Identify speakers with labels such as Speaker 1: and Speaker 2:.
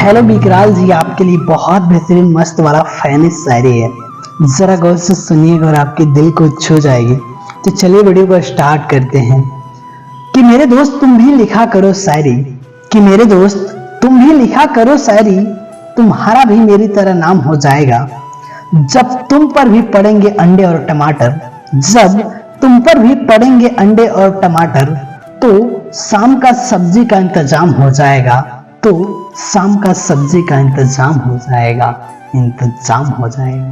Speaker 1: Hello बिकराल जी, आपके लिए बहुत बेहतरीन मस्त वाला फैनी शायरी है। जरा गौर से सुनिएगा और आपके दिल को छू जाएगी। तो चलिए वीडियो को स्टार्ट करते हैं। कि मेरे दोस्त तुम भी लिखा करो शायरी, कि मेरे दोस्त तुम भी लिखा करो शायरी, तुम्हारा भी मेरी तरह नाम हो जाएगा। जब तुम पर भी पड़ेंगे अंडे और टमाटर, जब तुम पर भी पड़ेंगे अंडे और टमाटर, तो शाम का सब्जी का इंतजाम हो जाएगा। तो शाम का सब्जी का इंतजाम हो जाएगा।